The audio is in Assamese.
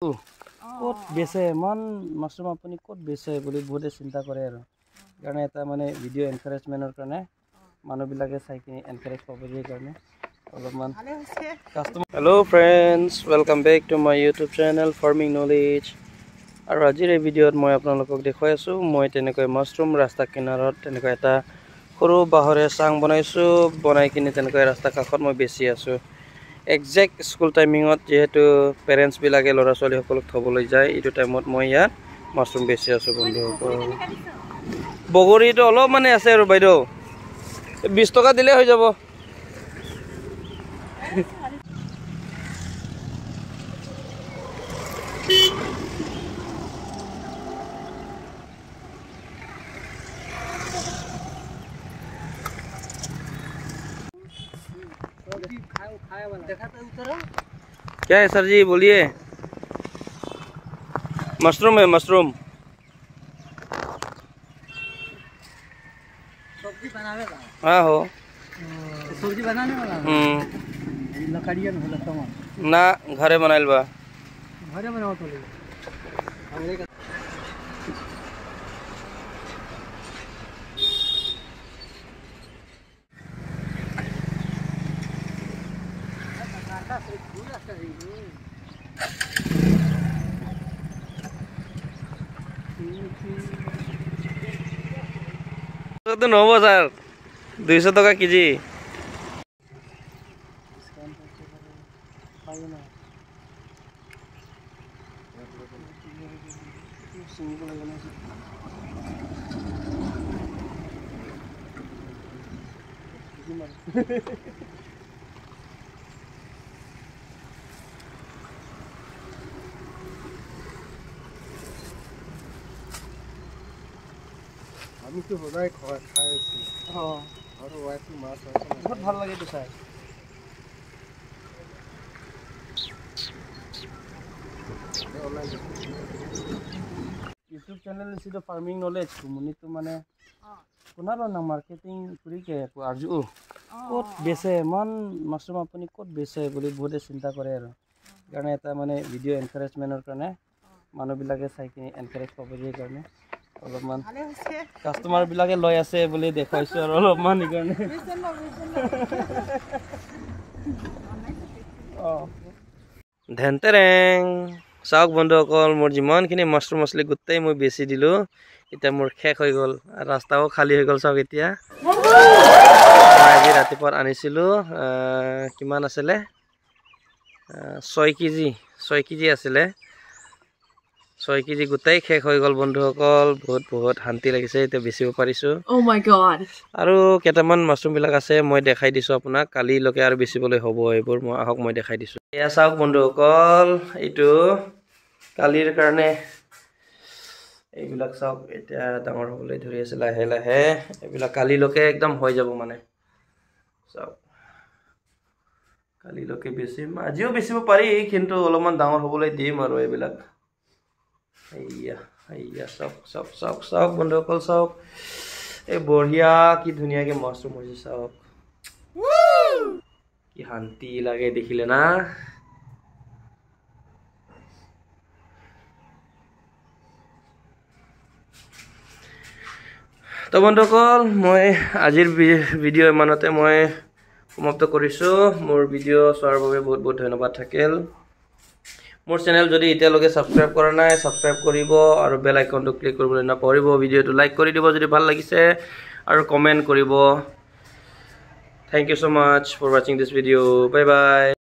ক'ত বেচে মন মাছৰুম আপুনি ক'ত বেচে বুলি বহুতে চিন্তা কৰে আৰু কাৰণে এটা মানে ভিডিঅ' এনকাৰেজমেণ্টৰ কাৰণে মানুহবিলাকে চাই কিনি এনকাৰেজ পাবলৈ কাৰণে অলপমান customer hello' friends welcome back to my YouTube channel farming knowledge আৰু আজিৰ এই ভিডিঅ'ত মই আপোনালোকক দেখুৱাই আছোঁ মই তেনেকৈ মাছৰুম ৰাস্তা কিনাৰত তেনেকৈ এটা সৰু বাঁহৰে চাং বনাইছোঁ বনাই কিনি তেনেকৈ ৰাস্তা কাষত মই বেচি আছোঁ একজেক্ট স্কুল টাইমিঙত যেহেতু পেৰেণ্টছবিলাকে ল'ৰা ছোৱালীসকলক থ'বলৈ যায় এইটো টাইমত মই ইয়াত মাছৰুম বেচি আছোঁ বন্ধুসকল বগৰীটো অলপ মানে আছে আৰু বাইদেউ 20 টকা দিলে হৈ যাব क्या है सर जी बोलिए मशरूम है मशरूम सब्जी बनावे वाला हाँ हो सब्जी बनाने वाला लकड़ियन होला सामान ना घरे बनाइल बा घरे बनाओ तो ले हमरे का तो नब सर 200 टका केजी আমি তো সদায় খাই আছি আৰু ওয়াইফি মাছ बहुत ভাল লাগে তো চাই YouTube channel is farming knowledge community মানে কোনাৰ না মাৰ্কেটিং কৰি কে আৰজু ক'ত বেচে মন মাছৰুম আপুনি ক'ত বেচে বুলি বহুতে চিন্তা কৰে আৰু কাৰণে এটা মানে ভিডিঅ' এনকাৰেজমেণ্টৰ কাৰণে মানুহবিলাকে চাই কিনি এনকাৰেজ পাবলৈ কাৰণে অলপমান কাষ্টমাৰ বিলাকে লৈ আছে বুলি দেখাইছো আৰু অলপমান কাৰণে ধেনতেৰেং চাওক বন্ধুসকল মোৰ যিমানখিনি মাছৰুম আছিলে গোটেই মই বেচি দিলোঁ এতিয়া মোৰ শেষ হৈ গ'ল ৰাস্তাও খালী হৈ গ'ল চাওক এতিয়া আজি ৰাতিপুৱা আনিছিলোঁ কিমান আছিলে 6 কেজি আছিলে 6 কেজি গোটেই শেষ হৈ গ'ল বন্ধুসকল বহুত শান্তি লাগিছে এতিয়া বেচিব পাৰিছোঁ Oh my god আৰু কেইটামান মাছৰুমবিলাক আছে মই দেখাই দিছোঁ আপোনাক কালিলৈকে আৰু বেচিবলৈ হ'ব এইবোৰ মই আহক মই দেখাই দিছোঁ এয়া চাওক বন্ধুসকল এইটো কালিৰ কাৰণে এইবিলাক চাওক এতিয়া ডাঙৰ হ'বলৈ ধৰি আছে লাহে লাহে এইবিলাক কালিলৈকে একদম হৈ যাব মানে চাওক কালিলৈকে বেচিম আজিও বেচিব পাৰি কিন্তু অলপমান ডাঙৰ হ'বলৈ দিম আৰু এইবিলাক চাওক বন্ধুসকল চাওক এই বঢ়িয়া কি ধুনীয়াকে মাছৰুম হৈছে চাওক কি শান্তি লাগে দেখিলে না তো বন্ধুসকল মই আজিৰ ভিডিঅ' ইমানতে মই সমাপ্ত কৰিছোঁ মোৰ ভিডিঅ' চোৱাৰ বাবে বহুত ধন্যবাদ থাকিল মোৰ চেনেল যদি এতিয়ালৈকে সাবস্ক্ৰাইব কৰা নাই সাবস্ক্ৰাইব কৰিব আৰু বেল আইকনটো ক্লিক কৰিবলৈ নাপাহৰিব ভিডিঅ'টো লাইক কৰি দিব যদি ভাল লাগিছে আৰু কমেন্ট কৰিব thank you so much for watching this video bye by